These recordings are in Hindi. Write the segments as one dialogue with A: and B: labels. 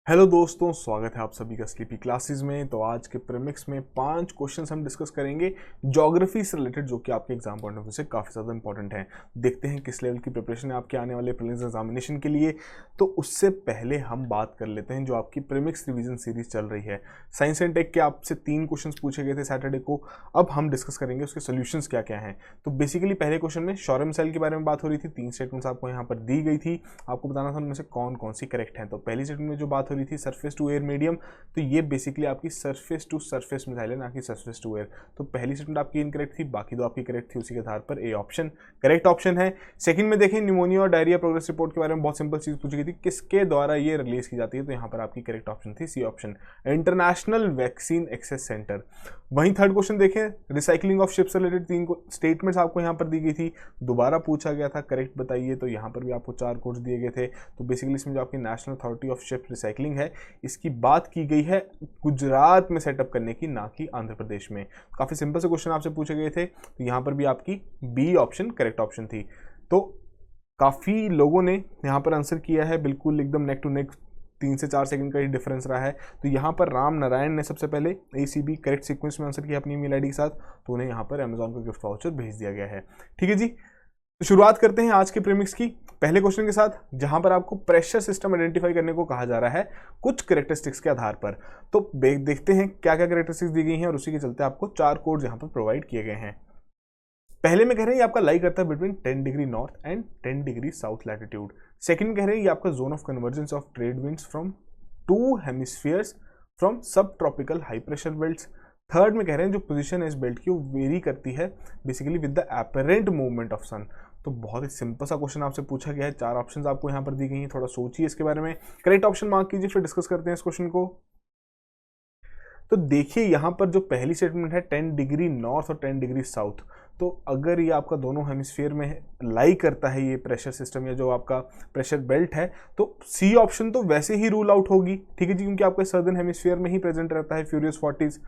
A: हेलो दोस्तों, स्वागत है आप सभी का स्लीपी क्लासेस में। तो आज के प्रीमिक्स में 5 क्वेश्चंस हम डिस्कस करेंगे ज्योग्राफी से रिलेटेड, जो कि आपके एग्जाम पॉइंट ऑफ व्यू से काफ़ी ज़्यादा इंपॉर्टेंट है। देखते हैं किस लेवल की प्रिपरेशन है आपके आने वाले प्रीलिम्स एग्जामिनेशन के लिए। तो उससे पहले हम बात कर लेते हैं जो आपकी प्रीमिक्स रिवीजन सीरीज चल रही है। साइंस एंड टेक के आपसे 3 क्वेश्चन पूछे गए थे सैटरडे को। अब हम डिस्कस करेंगे उसके सोल्यूशंस क्या क्या हैं। तो बेसिकली पहले क्वेश्चन में शोरम सेल के बारे में बात हो रही थी। 3 स्टेटमेंट्स आपको यहाँ पर दी गई थी, आपको बताना था उनमें से कौन कौन सी करेक्ट है। तो पहली स्टेटमेंट में जो बात हो रही थी सरफेस टू एयर मीडियम, तो ये बेसिकली आपकी सरफेस टू सरफेस मिसाइल है, ना कि सरफेस टू एयर। तो पहली स्टेटमेंट आपकी इनकरेक्ट थी, बाकी दो आपकी करेक्ट थी। उसी के आधार पर ए ऑप्शन करेक्ट ऑप्शन है। सेकंड में देखें न्यूमोनिया और डायरिया प्रोग्रेस रिपोर्ट के बारे में बहुत सिंपल चीज पूछी गई थी, किसके द्वारा ये रिलीज की जाती है। तो यहाँ पर आपकी करेक्ट ऑप्शन थी C option, international vaccine access centre. वहीं थर्ड क्वेश्चन देखें recycling of ships related 3 statements आपको यहाँ पर दी गई थी, दोबारा पूछा गया था करेक्ट बताइए। तो यहाँ पर भी आपको 4 कोड्स दिए गए थे। तो बेसिकली इसमें जो आपकी national authority of ship recycling है, इसकी बात की गई है गुजरात में सेटअप करने की, ना कि आंध्र प्रदेश में। काफी सिंपल से क्वेश्चन आपसे पूछे गए थे। तो यहाँ पर भी आपकी बी ऑप्शन करेक्ट ऑप्शन थी। तो काफी लोगों ने यहाँ पर आंसर किया है, बिल्कुल एकदम नेक टू नेक, 3 से 4 सेकंड का ही डिफरेंस रहा है। तो यहाँ पर राम नारायण ने सबसे पहले ACB करेक्ट सीक्वेंस में आंसर किया अपनी ईमेल आईडी के साथ, तो उन्हें यहाँ पर अमेजॉन का गिफ्ट वाउचर भेज दिया गया है। ठीक है जी, तो शुरुआत करते हैं आज के प्रीमिक्स की पहले क्वेश्चन के साथ, जहां पर आपको प्रेशर सिस्टम आइडेंटिफाई करने को कहा जा रहा है कुछ कैरेक्टरिस्टिक्स के आधार पर। तो देखते हैं क्या क्या कैरेक्टरिस्टिक्स दी गई हैं और उसी के चलते आपको 4 कोड्स यहां पर प्रोवाइड किए गए हैं। पहले में कह रहे हैं ये आपका लाई करता है between 10 degree north and 10 degree south latitude. Second कह रहे हैं ये आपका zone of convergence of trade winds from 2 hemispheres from subtropical high pressure belts. Third में कह रहे हैं जो पोजीशन है इस बेल्ट की वो वेरी करती है basically with the apparent movement of sun. तो बहुत ही सिंपल सा क्वेश्चन आपसे पूछा गया है, 4 ऑप्शंस आपको यहाँ पर दी गई हैं, थोड़ा सोचिए इसके बारे में, करेक्ट ऑप्शन मार्क कीजिए, फिर डिस्कस करते हैं इस क्वेश्चन को। तो देखिए यहाँ पर जो पहली स्टेटमेंट है 10 डिग्री नॉर्थ और 10 डिग्री साउथ, तो अगर ये आपका दोनों हेमिस्फीयर में लाई करता है ये प्रेशर सिस्टम या जो आपका प्रेशर बेल्ट है, तो सी ऑप्शन तो वैसे ही रूल आउट होगी। ठीक है जी, क्योंकि आपका सदर्न हेमिस्फीयर में ही प्रेजेंट रहता है फ्यूरियस 40s।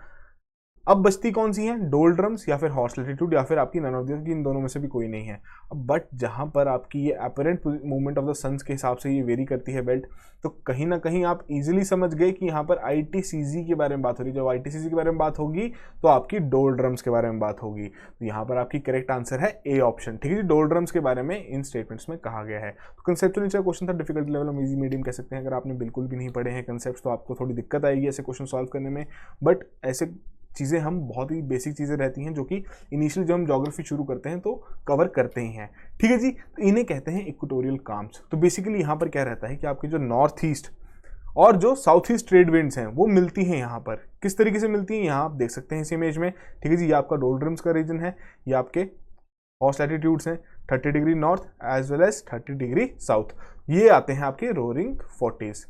A: अब बचती कौन सी हैं, डोल्ड्रम्स या फिर हॉर्स लैटिट्यूड या फिर आपकी नन ऑफ द, इन दोनों में से भी कोई नहीं है। अब बट जहां पर आपकी ये apparent movement of the suns के हिसाब से ये वेरी करती है बेल्ट, तो कहीं ना कहीं आप इजीली समझ गए कि यहाँ पर ITCZ के बारे में बात हो रही है। जब ITCZ के बारे में बात होगी तो आपकी डोल्ड्रम्स के बारे में बात होगी। तो यहाँ पर आपकी करेक्ट आंसर है ए ऑप्शन। ठीक है जी, डोल्ड्रम्स के बारे में इन स्टेटमेंट्स में कहा गया है। तो कंसेप्चुअल नेचर क्वेश्चन था, डिफिकल्टी लेवल हम इजी मीडियम कह सकते हैं। अगर आपने बिल्कुल भी नहीं पढ़े हैं कंसेप्ट तो आपको थोड़ी दिक्कत आएगी ऐसे क्वेश्चन सॉल्व करने में, बट ऐसे चीज़ें हम बहुत ही बेसिक चीज़ें रहती हैं जो कि इनिशियली जब हम ज्योग्राफी शुरू करते हैं तो कवर करते ही हैं। ठीक है जी, तो इन्हें कहते हैं इक्वेटोरियल काम्स। तो बेसिकली यहाँ पर क्या रहता है कि आपके जो नॉर्थ ईस्ट और जो साउथ ईस्ट ट्रेड विंड्स हैं वो मिलती हैं। यहाँ पर किस तरीके से मिलती हैं यहाँ आप देख सकते हैं इस इमेज में। ठीक है जी, ये आपका डोल्ड्रम्स का रीजन है, ये आपके हॉर्स लैटिट्यूड्स हैं 30 degree north as well as 30 degree south, ये आते हैं आपके रोरिंग 40s।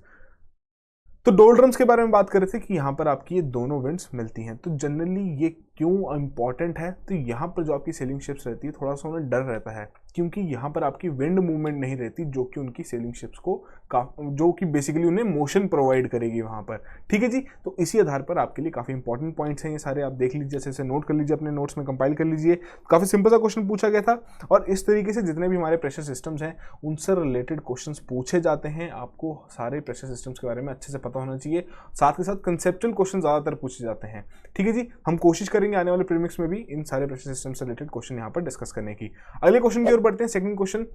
A: तो डोल्ड्रम्स के बारे में बात कर रहे थे कि यहाँ पर आपकी ये दोनों विंड्स मिलती हैं। तो जनरली ये क्यों इंपॉर्टेंट है, तो यहाँ पर जो आपकी सेलिंग शिप्स रहती है थोड़ा सा उन्हें डर रहता है, क्योंकि यहाँ पर आपकी विंड मूवमेंट नहीं रहती जो कि उनकी सेलिंग शिप्स को जो कि बेसिकली उन्हें मोशन प्रोवाइड करेगी वहाँ पर। ठीक है जी, तो इसी आधार पर आपके लिए काफ़ी इंपॉर्टेंट पॉइंट्स हैं ये सारे, आप देख लीजिए, जैसे नोट कर लीजिए, अपने नोट्स में कंपाइल कर लीजिए। काफ़ी सिंपल सा क्वेश्चन पूछा गया था और इस तरीके से जितने भी हमारे प्रेशर सिस्टम्स हैं उनसे रिलेटेड क्वेश्चन पूछे जाते हैं। आपको सारे प्रेशर सिस्टम्स के बारे में अच्छे से पता होना चाहिए, साथ के साथ कंसेप्चुअल क्वेश्चन ज़्यादातर पूछे जाते हैं। ठीक है जी, हम कोशिश करेंगे आने वाले प्रीमिक्स में भी इन सारे प्रेशर सिस्टम से रिलेटेड क्वेश्चन यहाँ पर डिस्कस करने की। अगले क्वेश्चन की ओर बढ़ते हैं, सेकंड क्वेश्चन।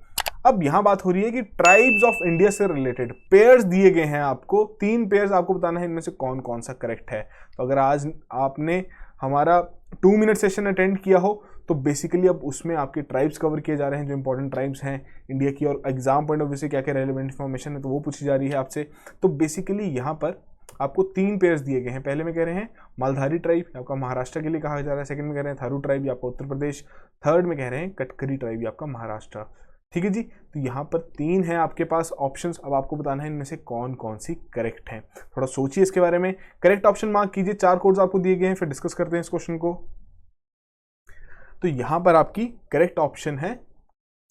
A: अब यहाँ बात हो रही है कि ट्राइब्स ऑफ इंडिया से रिलेटेड पेयर्स दिए गए हैं आपको, 3 पेयर्स आपको बताना है इनमें से कौन कौन सा करेक्ट है। तो अगर आज आपने हमारा 2 मिनट सेशन अटेंड किया हो तो बेसिकली अब उसमें आपके ट्राइब्स कवर किए जा रहे हैं, जो इंपॉर्टेंट ट्राइब्स हैं इंडिया की, और एग्जाम पॉइंट ऑफ व्यू से क्या क्या रेलेवेंट इन्फॉर्मेशन है तो वो पूछी जा रही है आपसे। तो बेसिकली यहाँ पर आपको 3 पेयर्स दिए गए हैं। पहले में कह रहे हैं मालधारी ट्राइब, आपका महाराष्ट्र के लिए कहा जा रहा है। सेकंड में कह रहे हैं थारू ट्राइब, आपका उत्तर प्रदेश। थर्ड में कह रहे हैं कटकरी ट्राइब, आपका महाराष्ट्र। ठीक है जी, तो यहाँ पर 3 हैं आपके पास ऑप्शंस। अब आपको बताना है इनमें से कौन कौन सी करेक्ट है। थोड़ा सोचिए इसके बारे में, करेक्ट ऑप्शन मार्क कीजिए। 4 कोड्स आपको दिए गए हैं, फिर डिस्कस करते हैं इस क्वेश्चन को। तो यहाँ पर आपकी करेक्ट ऑप्शन है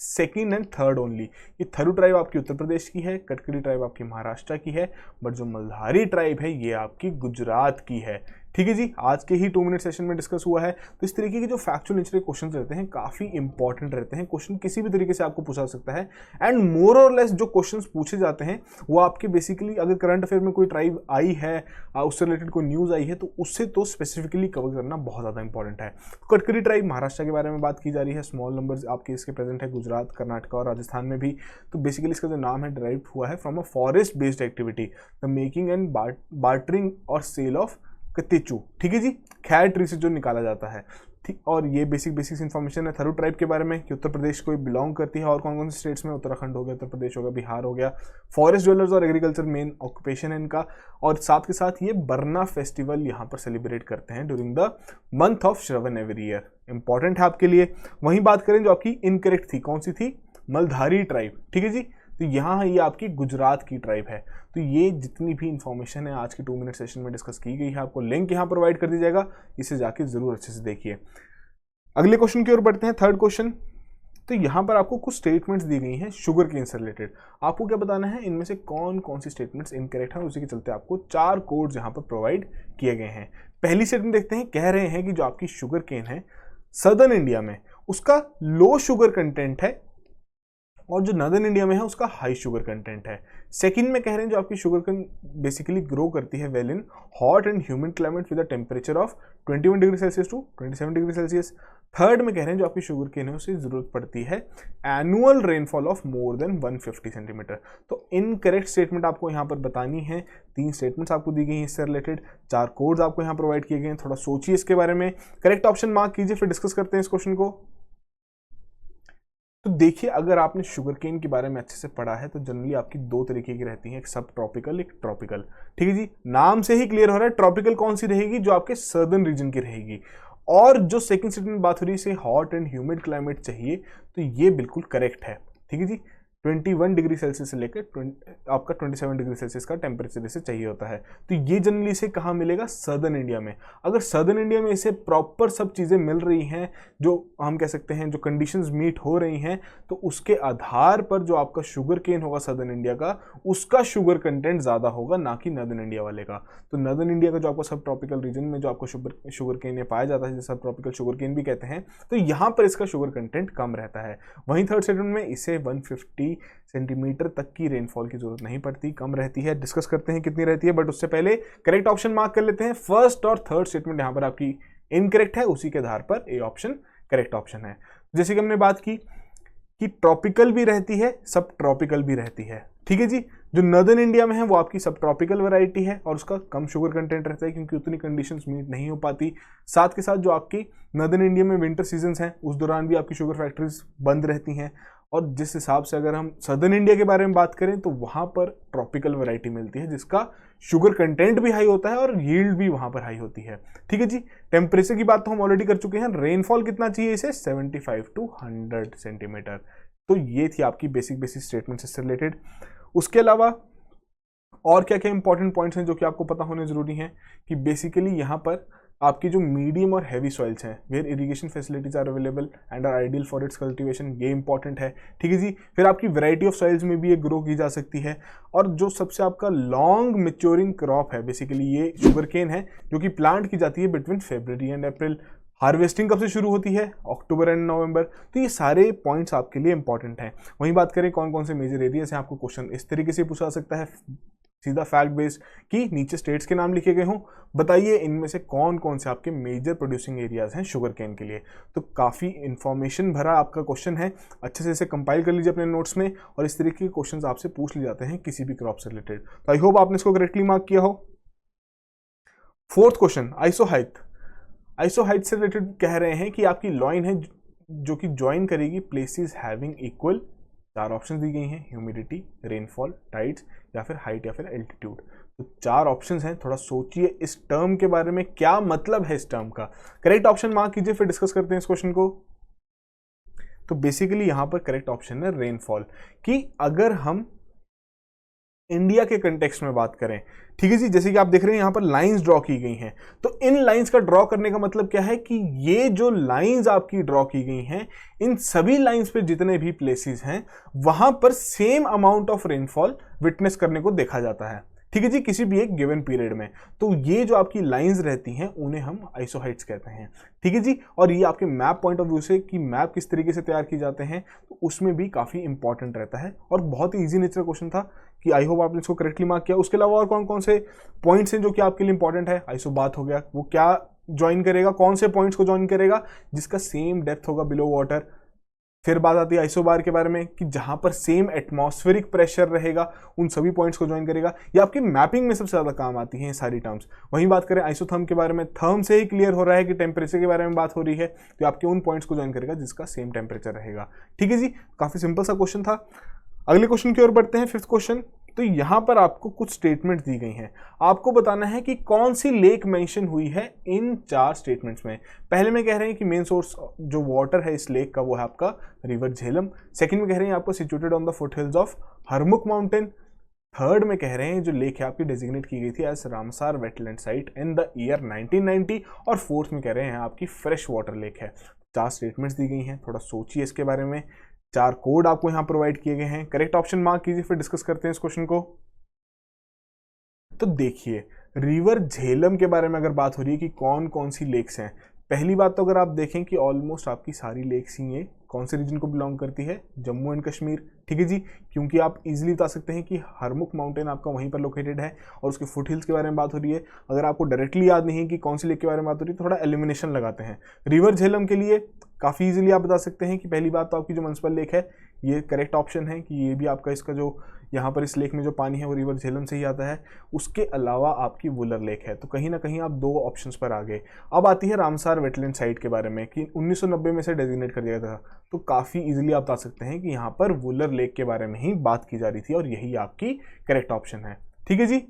A: सेकेंड एंड थर्ड ओनली। ये थारू ट्राइब आपकी उत्तर प्रदेश की है, कटकरी ट्राइब आपकी महाराष्ट्र की है, बट जो मल्हारी ट्राइब है ये आपकी गुजरात की है। ठीक है जी, आज के ही 2 मिनट सेशन में डिस्कस हुआ है। तो इस तरीके के जो फैक्चुअल नेचर के क्वेश्चन रहते हैं काफी इंपॉर्टेंट रहते हैं। क्वेश्चन किसी भी तरीके से आपको पूछा सकता है एंड मोर और लेस जो क्वेश्चन पूछे जाते हैं वो आपके बेसिकली अगर करंट अफेयर में कोई ट्राइब आई है, उससे रिलेटेड कोई न्यूज आई है, तो उससे तो स्पेसिफिकली कवर करना बहुत ज्यादा इंपॉर्टेंट है। कटकरी ट्राइब महाराष्ट्र के बारे में बात की जा रही है, स्मॉल नंबर्स आपके इसके प्रेजेंट है गुजरात, कर्नाटक और राजस्थान में भी। तो बेसिकली इसका जो नाम है डिराइव हुआ है from a forest based activity, the making and bartering और सेल ऑफ कतेचू। ठीक है जी, खैर ट्री से जो निकाला जाता है। ठीक, और ये बेसिक इन्फॉर्मेशन है थरू ट्राइब के बारे में कि उत्तर प्रदेश को बिलोंग करती है और कौन कौन से स्टेट्स में, उत्तराखंड हो गया, उत्तर प्रदेश हो गया, बिहार हो गया। फॉरेस्ट ड्वेलर्स और एग्रीकल्चर मेन ऑक्यूपेशन है इनका, और साथ के साथ ये बरना फेस्टिवल यहाँ पर सेलिब्रेट करते हैं during the month of Shravan every year. Important है आपके लिए। वहीं बात करें जो आपकी इनकरेक्ट थी, कौन सी थी? मलधारी ट्राइब। ठीक है जी, तो यहाँ ये आपकी गुजरात की ट्राइब है। तो ये जितनी भी इंफॉर्मेशन है आज की 2 मिनट सेशन में डिस्कस की गई है, आपको लिंक यहाँ प्रोवाइड कर दिया जाएगा, इसे जाके जरूर अच्छे से देखिए। अगले क्वेश्चन की ओर बढ़ते हैं, थर्ड क्वेश्चन। तो यहाँ पर आपको कुछ स्टेटमेंट्स दी गई हैं शुगर केन से रिलेटेड। आपको क्या बताना है इनमें से कौन कौन सी स्टेटमेंट्स इनकरेक्ट है, उसी के चलते आपको 4 कोड्स यहाँ पर प्रोवाइड किए गए हैं। पहली स्टेटमेंट देखते हैं, कह रहे हैं कि जो आपकी शुगर केन है सदर्न इंडिया में उसका लो शुगर कंटेंट है और जो नॉर्दर्न इंडिया में है उसका हाई शुगर कंटेंट है। सेकंड में कह रहे हैं जो आपकी शुगर केन बेसिकली ग्रो करती है well in hot and humid climate with a temperature of 21 degree celsius to 27 degree celsius. Third में कह रहे हैं जो आपकी शुगर केन है उसे जरूरत पड़ती है annual rainfall of more than 150 centimetre. तो इनकरेक्ट स्टेटमेंट आपको यहाँ पर बतानी है। 3 स्टेटमेंट्स आपको दी गई हैं इससे रिलेटेड, 4 कोड्स आपको यहाँ प्रोवाइड किए गए हैं। थोड़ा सोचिए इसके बारे में, करेक्ट ऑप्शन मार्क कीजिए, फिर डिस्कस करते हैं इस क्वेश्चन को। तो देखिए, अगर आपने शुगर केन के बारे में अच्छे से पढ़ा है तो जनरली आपकी 2 तरीके की रहती हैं, एक सब ट्रॉपिकल, एक ट्रॉपिकल। ठीक है जी, नाम से ही क्लियर हो रहा है ट्रॉपिकल कौन सी रहेगी, जो आपके सर्दर्न रीजन की रहेगी। और जो सेकंड स्टेटमेंट बात हो रही है इसे हॉट एंड ह्यूमिड क्लाइमेट चाहिए, तो ये बिल्कुल करेक्ट है। ठीक है जी, 21 डिग्री सेल्सियस से लेकर आपका 27 डिग्री सेल्सियस का टेम्परेचर इसे चाहिए होता है। तो ये जनरली इसे कहाँ मिलेगा? सदर्न इंडिया में। अगर सदर्न इंडिया में इसे प्रॉपर सब चीज़ें मिल रही हैं, जो हम कह सकते हैं जो कंडीशंस मीट हो रही हैं, तो उसके आधार पर जो आपका शुगर केन होगा सदर्न इंडिया का, उसका शुगर कंटेंट ज़्यादा होगा, ना कि नॉर्दर्न इंडिया वाले का। तो नॉर्दर्न इंडिया का जो आपका सब ट्रॉपिकल रीजन में जो आपको शुगर केन पाया जाता है, जिसे सब ट्रॉपिकल शुगर केन भी कहते हैं, तो यहाँ पर इसका शुगर कंटेंट कम रहता है। वहीं थर्ड स्टेटमेंट में इसे 150 सेंटीमीटर तक की रेनफॉल की जरूरत नहीं पड़ती, कम रहती है। डिस्कस करते हैं कितनी रहती है, बट उससे पहले करेक्ट ऑप्शन मार्क कर लेते हैं। फर्स्ट और थर्ड स्टेटमेंट यहां पर आपकी इनकरेक्ट है, उसी के आधार पर ए ऑप्शन करेक्ट ऑप्शन है। जैसे कि हमने बात की कि ट्रॉपिकल भी रहती है, सब ट्रॉपिकल भी रहती है। ठीक है जी, जो नॉर्दर्न इंडिया में है वो आपकी सब ट्रॉपिकल वैरायटी है और उसका कम शुगर कंटेंट रहता है क्योंकि उतनी कंडीशंस मीट नहीं हो पाती। साथ के साथ जो आपकी नॉर्दर्न इंडिया में विंटर सीजन्स हैं उस दौरान भी आपकी शुगर फैक्ट्रीज बंद रहती हैं। और जिस हिसाब से अगर हम सदर्न इंडिया के बारे में बात करें तो वहाँ पर ट्रॉपिकल वैरायटी मिलती है जिसका शुगर कंटेंट भी हाई होता है और यील्ड भी वहाँ पर हाई होती है। ठीक है जी, टेम्परेचर की बात तो हम ऑलरेडी कर चुके हैं। रेनफॉल कितना चाहिए इसे? 75 टू 100 सेंटीमीटर। तो ये थी आपकी बेसिक स्टेटमेंट से रिलेटेड। उसके अलावा और क्या क्या इंपॉर्टेंट पॉइंट्स हैं जो कि आपको पता होने जरूरी हैं कि बेसिकली यहाँ पर आपकी जो मीडियम और हैवी सॉइल्स हैं where irrigation facilities are available and are ideal for its cultivation, ये इंपॉर्टेंट है। ठीक है जी, फिर आपकी वैरायटी ऑफ सॉइल्स में भी ये ग्रो की जा सकती है। और जो सबसे आपका लॉन्ग मेच्योरिंग क्रॉप है बेसिकली ये शुगर केन है, जो कि प्लांट की जाती है between February and April. Harvesting कब से शुरू होती है? October and November. तो ये सारे पॉइंट्स आपके लिए इंपॉर्टेंट हैं। वहीं बात करें कौन कौन से मेजर एरियाज हैं, आपको क्वेश्चन इस तरीके से पूछा सकता है सीधा फैक्ट बेस्ड कि नीचे स्टेट्स के नाम लिखे गए हों, बताइए इनमें से कौन कौन से आपके मेजर प्रोड्यूसिंग एरियाज हैं शुगर केन के लिए। तो काफ़ी इंफॉर्मेशन भरा आपका क्वेश्चन है, अच्छे से इसे कंपाइल कर लीजिए अपने नोट्स में और इस तरीके के क्वेश्चंस आपसे पूछ लिए जाते हैं किसी भी क्रॉप से रिलेटेड। तो आई होप आपने इसको करेक्टली मार्क किया हो। फोर्थ क्वेश्चन, आइसोहाइट से रिलेटेड कह रहे हैं कि आपकी लॉइन है जो कि ज्वाइन करेगी प्लेसेस हैविंग इक्वल, 4 ऑप्शन दी गई हैं, ह्यूमिडिटी, रेनफॉल, टाइड्स या फिर हाइट या फिर एल्टीट्यूड। तो 4 ऑप्शंस हैं, थोड़ा सोचिए इस टर्म के बारे में, क्या मतलब है इस टर्म का। करेक्ट ऑप्शन मार्क कीजिए, फिर डिस्कस करते हैं इस क्वेश्चन को। तो बेसिकली यहां पर करेक्ट ऑप्शन है रेनफॉल, कि अगर हम इंडिया के कंटेक्स्ट में बात करें, ठीक है जी, जैसे कि आप देख रहे हैं यहां पर लाइंस ड्रॉ की गई हैं, तो इन लाइंस का ड्रॉ करने का मतलब क्या है कि ये जो लाइंस आपकी ड्रॉ की गई हैं, इन सभी लाइंस पे जितने भी प्लेसेस हैं वहां पर same amount of rainfall witness करने को देखा जाता है। ठीक है जी, किसी भी एक गिवन पीरियड में। तो ये जो आपकी लाइंस रहती हैं उन्हें हम आइसोहाइट्स कहते हैं। ठीक है जी, और ये आपके मैप पॉइंट ऑफ व्यू से कि मैप किस तरीके से तैयार किए जाते हैं तो उसमें भी काफ़ी इंपॉर्टेंट रहता है, और बहुत ही ईजी नेचर क्वेश्चन था कि आई होप आपने इसको करेक्टली मार्क किया। उसके अलावा और कौन कौन से पॉइंट्स हैं जो कि आपके लिए इंपॉर्टेंट है? आइसोबाथ हो गया, वो क्या ज्वाइन करेगा, कौन से पॉइंट्स को ज्वाइन करेगा? जिसका सेम डेप्थ होगा बिलो वाटर। फिर बात आती है आइसोबार के बारे में कि जहां पर सेम एटमॉस्फेरिक प्रेशर रहेगा उन सभी पॉइंट्स को ज्वाइन करेगा। ये आपकी मैपिंग में सबसे ज्यादा काम आती हैं सारी टर्म्स। वहीं बात करें आइसोथर्म के बारे में, थर्म से ही क्लियर हो रहा है कि टेम्परेचर के बारे में बात हो रही है, तो आपके उन पॉइंट्स को ज्वाइन करेगा जिसका सेम टेम्परेचर रहेगा। ठीक है जी, काफी सिंपल सा क्वेश्चन था। अगले क्वेश्चन की ओर बढ़ते हैं, फिफ्थ क्वेश्चन। तो यहां पर आपको कुछ स्टेटमेंट दी गई हैं, आपको बताना है कि कौन सी लेक मेंशन हुई है इन 4 स्टेटमेंट्स में। पहले में कह रहे हैं कि मेन सोर्स जो वाटर है इस लेक का वो है आपका रिवर झेलम। सेकंड में कह रहे हैं आपको situated on the foothills of Harmukh mountain. Third में कह रहे हैं जो लेक है आपकी डेजिग्नेट की गई थी as Ramsar wetland site in the year 1990। और फोर्थ में कह रहे हैं आपकी फ्रेश वाटर लेक है। 4 स्टेटमेंट्स दी गई हैं, थोड़ा सोचिए इसके बारे में। 4 कोड आपको यहां प्रोवाइड किए गए हैं, करेक्ट ऑप्शन मार्क कीजिए, फिर डिस्कस करते हैं इस क्वेश्चन को। तो देखिए, रिवर झेलम के बारे में अगर बात हो रही है कि कौन कौन सी लेक्स हैं, पहली बात तो अगर आप देखें कि ऑलमोस्ट आपकी सारी लेक्स ही ये कौन से रीजन को बिलोंग करती है? जम्मू एंड कश्मीर। ठीक है जी, क्योंकि आप इजीली बता सकते हैं कि हरमुख माउंटेन आपका वहीं पर लोकेटेड है और उसके फुट हिल्स के बारे में बात हो रही है। अगर आपको डायरेक्टली याद नहीं है कि कौन सी लेक के बारे में बात हो रही है, थोड़ा एलिमिनेशन लगाते हैं। रिवर झेलम के लिए काफ़ी इजीली आप बता सकते हैं कि पहली बात तो आपकी जो म्युनिसिपल लेक है ये करेक्ट ऑप्शन है कि ये भी आपका इसका जो यहाँ पर इस लेक में जो पानी है वो रिवर झेलम से ही आता है। उसके अलावा आपकी वुलर लेक है, तो कहीं ना कहीं आप 2 ऑप्शंस पर आ गए। अब आती है रामसार वेटलैंड साइट के बारे में कि 1990 में से डेजिग्नेट कर दिया गया था, तो काफ़ी इजीली आप बता सकते हैं कि यहाँ पर वुलर लेक के बारे में ही बात की जा रही थी और यही आपकी करेक्ट ऑप्शन है। ठीक है जी,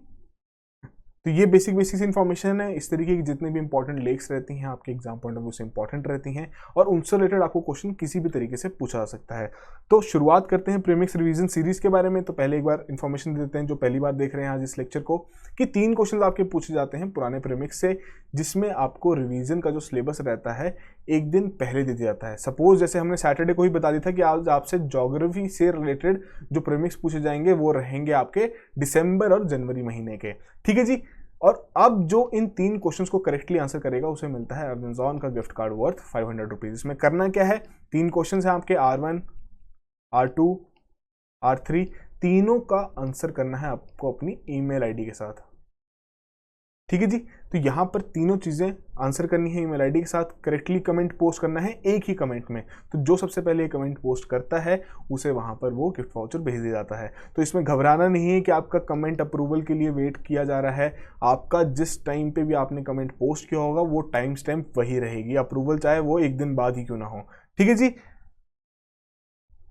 A: तो ये बेसिक इन्फॉर्मेशन है। इस तरीके की जितने भी इंपॉर्टेंट लेक्स रहती हैं आपके एग्जाम पॉइंट ऑफ व्यू से इंपॉर्टेंट रहती हैं और उनसे रिलेटेड आपको क्वेश्चन किसी भी तरीके से पूछा जा सकता है। तो शुरुआत करते हैं प्रीमिक्स रिवीजन सीरीज के बारे में। तो पहले एक बार इन्फॉर्मेशन दे देते हैं जो पहली बार देख रहे हैं आज इस लेक्चर को, कि 3 क्वेश्चन आपके पूछे जाते हैं पुराने प्रीमिक्स से, जिसमें आपको रिवीजन का जो सिलेबस रहता है एक दिन पहले दे दिया जाता है। सपोज जैसे हमने सैटरडे को ही बता दिया था कि आज आपसे ज्योग्राफी से रिलेटेड जो प्रीमिक्स पूछे जाएंगे वो रहेंगे आपके दिसंबर और जनवरी महीने के। ठीक है जी, और अब जो इन 3 क्वेश्चंस को करेक्टली आंसर करेगा उसे मिलता है अमेज़न का गिफ्ट कार्ड वर्थ 500 रुपीज। इसमें करना क्या है, 3 क्वेश्चंस हैं आपके, R1, R2, R3, तीनों का आंसर करना है आपको अपनी ईमेल आईडी के साथ। ठीक है जी, तो यहां पर तीनों चीजें आंसर करनी है ईमेल आईडी के साथ, करेक्टली कमेंट पोस्ट करना है एक ही कमेंट में। तो जो सबसे पहले कमेंट पोस्ट करता है उसे वहां पर वो गिफ्ट वाउचर भेज दिया जाता है। तो इसमें घबराना नहीं है कि आपका कमेंट अप्रूवल के लिए वेट किया जा रहा है। आपका जिस टाइम पे भी आपने कमेंट पोस्ट किया होगा वो टाइम स्टैम्प वही रहेगी, अप्रूवल चाहे वो एक दिन बाद ही क्यों ना हो। ठीक है जी,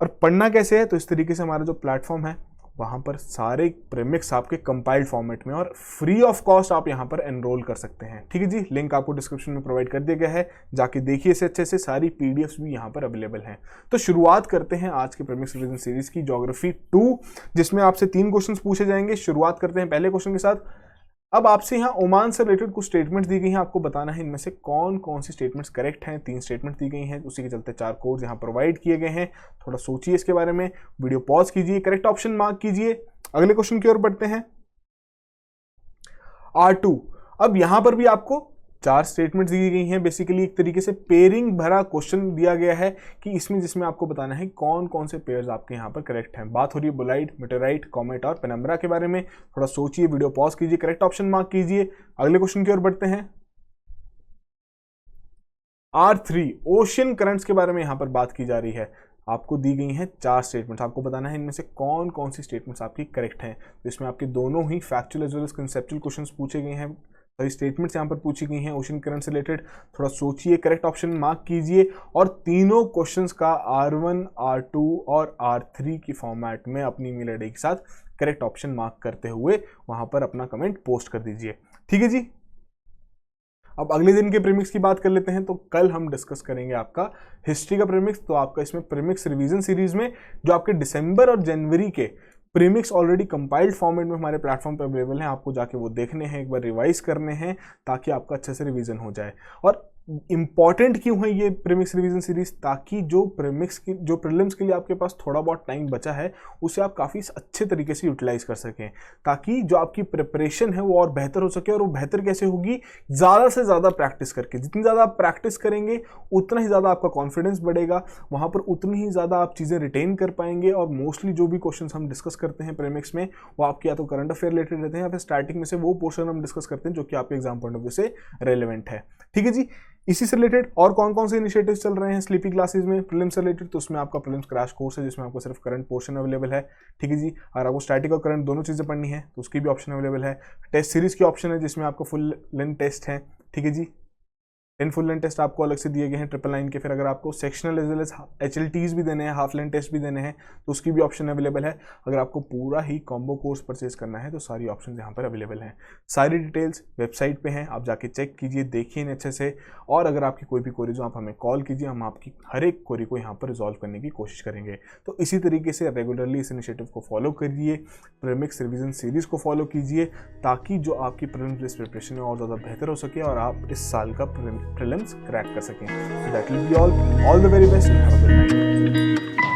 A: और पढ़ना कैसे है, तो इस तरीके से हमारा जो प्लेटफॉर्म है वहां पर सारे प्रीमिक्स आपके कंपाइल्ड फॉर्मेट में और फ्री ऑफ कॉस्ट आप यहां पर एनरोल कर सकते हैं। ठीक है जी, लिंक आपको डिस्क्रिप्शन में प्रोवाइड कर दिया गया है, जाके देखिए इसे अच्छे से, सारी पीडीएफ्स भी यहां पर अवेलेबल हैं। तो शुरुआत करते हैं आज के प्रीमिक्स रिवीजन सीरीज की ज्योग्राफी 2, जिसमें आपसे 3 क्वेश्चन पूछे जाएंगे। शुरुआत करते हैं पहले क्वेश्चन के साथ। अब आपसे यहाँ ओमान से रिलेटेड कुछ स्टेटमेंट्स दी गई हैं, आपको बताना है इनमें से कौन कौन सी स्टेटमेंट्स करेक्ट हैं। 3 स्टेटमेंट दी गई हैं, उसी के चलते 4 कोड्स यहाँ प्रोवाइड किए गए हैं। थोड़ा सोचिए इसके बारे में, वीडियो पॉज कीजिए, करेक्ट ऑप्शन मार्क कीजिए। अगले क्वेश्चन की ओर बढ़ते हैं, R2। अब यहां पर भी आपको 4 स्टेटमेंट्स दी गई हैं। बेसिकली एक तरीके से पेयरिंग भरा क्वेश्चन दिया गया है कि इसमें जिसमें आपको बताना है कौन कौन से पेयर्स आपके यहाँ पर करेक्ट हैं। बात हो रही है बोलाइट, मेटेराइट, कॉमेट और पेनम्बरा के बारे में। थोड़ा सोचिए, वीडियो पॉज कीजिए, करेक्ट ऑप्शन मार्क कीजिए। अगले क्वेश्चन की ओर बढ़ते हैं, R3। ओशियन करंट्स के बारे में यहाँ पर बात की जा रही है। आपको दी गई हैं 4 स्टेटमेंट्स, आपको बताना है इनमें से कौन कौन सी स्टेटमेंट्स आपकी करेक्ट हैं। तो इसमें आपके दोनों ही factual as well as conceptual questions पूछे गए हैं, सारी स्टेटमेंट्स यहाँ पर पूछी गई हैं ओशन करंट से रिलेटेड। थोड़ा सोचिए, करेक्ट ऑप्शन मार्क कीजिए और तीनों क्वेश्चंस का R1, R2 और R3 की फॉर्मेट में अपनी ईमेल आईडी के साथ करेक्ट ऑप्शन मार्क करते हुए वहां पर अपना कमेंट पोस्ट कर दीजिए। ठीक है जी, अब अगले दिन के प्रीमिक्स की बात कर लेते हैं। तो कल हम डिस्कस करेंगे आपका हिस्ट्री का प्रीमिक्स। तो आपका इसमें प्रीमिक्स रिवीजन सीरीज में जो आपके दिसंबर और जनवरी के प्रीमिक्स ऑलरेडी कंपाइल्ड फॉर्मेट में हमारे प्लेटफॉर्म पर अवेलेबल हैं, आपको जाके वो देखने हैं, एक बार रिवाइज करने हैं ताकि आपका अच्छे से रिवीजन हो जाए। और इंपॉर्टेंट क्यों है ये प्रीमिक्स रिवीजन सीरीज, ताकि जो प्रीलिम्स के लिए आपके पास थोड़ा बहुत टाइम बचा है उसे आप काफ़ी अच्छे तरीके से यूटिलाइज कर सकें, ताकि जो आपकी प्रिपरेशन है वो और बेहतर हो सके। और वो बेहतर कैसे होगी? ज़्यादा से ज़्यादा प्रैक्टिस करके। जितनी ज़्यादा आप प्रैक्टिस करेंगे उतना ही ज़्यादा आपका कॉन्फिडेंस बढ़ेगा, वहाँ पर उतनी ही ज़्यादा आप चीज़ें रिटेन कर पाएंगे। और मोस्टली जो भी क्वेश्चन हम डिस्कस करते हैं प्रीमिक्स में, वो आपके या तो करंट अफेयर रिलेटेड रहते हैं या फिर स्टार्टिंग में से वो पोर्शन हम डिस्कस करते हैं जो कि आपके एग्जाम पॉइंट ऑफ व्यू से रेलिवेंट है। ठीक है जी। इसी से रिलेटेड और कौन कौन से इनिशिएटिव्स चल रहे हैं स्लीपी क्लासेस में प्रीलिम्स से रिलेटेड, तो उसमें आपका प्रीलिम्स क्रैश कोर्स है जिसमें आपको सिर्फ करंट पोर्शन अवेलेबल है। ठीक है जी। अगर आपको स्टैटिक और करंट दोनों चीज़ें पढ़नी है तो उसकी भी ऑप्शन अवेलेबल है। टेस्ट सीरीज की ऑप्शन है जिसमें आपको फुल लेंथ टेस्ट है। ठीक है जी। 10 फुल लेंथ टेस्ट आपको अलग से दिए गए हैं 999 के। फिर अगर आपको sectional as well as HLTs भी देने हैं, हाफ लेंथ टेस्ट भी देने हैं, तो उसकी भी ऑप्शन अवेलेबल है। अगर आपको पूरा ही कॉम्बो कोर्स परचेज करना है तो सारी ऑप्शन यहाँ पर अवेलेबल हैं। सारी डिटेल्स वेबसाइट पे हैं, आप जाके चेक कीजिए, देखिए इन्हें अच्छे से। और अगर आपकी कोई भी क्वेरी हो आप हमें कॉल कीजिए, हम आपकी हर एक क्वेरी को यहाँ पर रिजॉल्व करने की कोशिश करेंगे। तो इसी तरीके से रेगुलरली इस इनिशिएटिव को फॉलो करिए, प्रीमिक्स रिविजन सीरीज को फॉलो कीजिए, ताकि जो आपकी प्रीलिम्स बेस्ड प्रिपरेशन है और ज़्यादा बेहतर हो सके और आप इस साल का प्रीलिम्स क्रैक कर सकें। That will be all the very best, have a good night.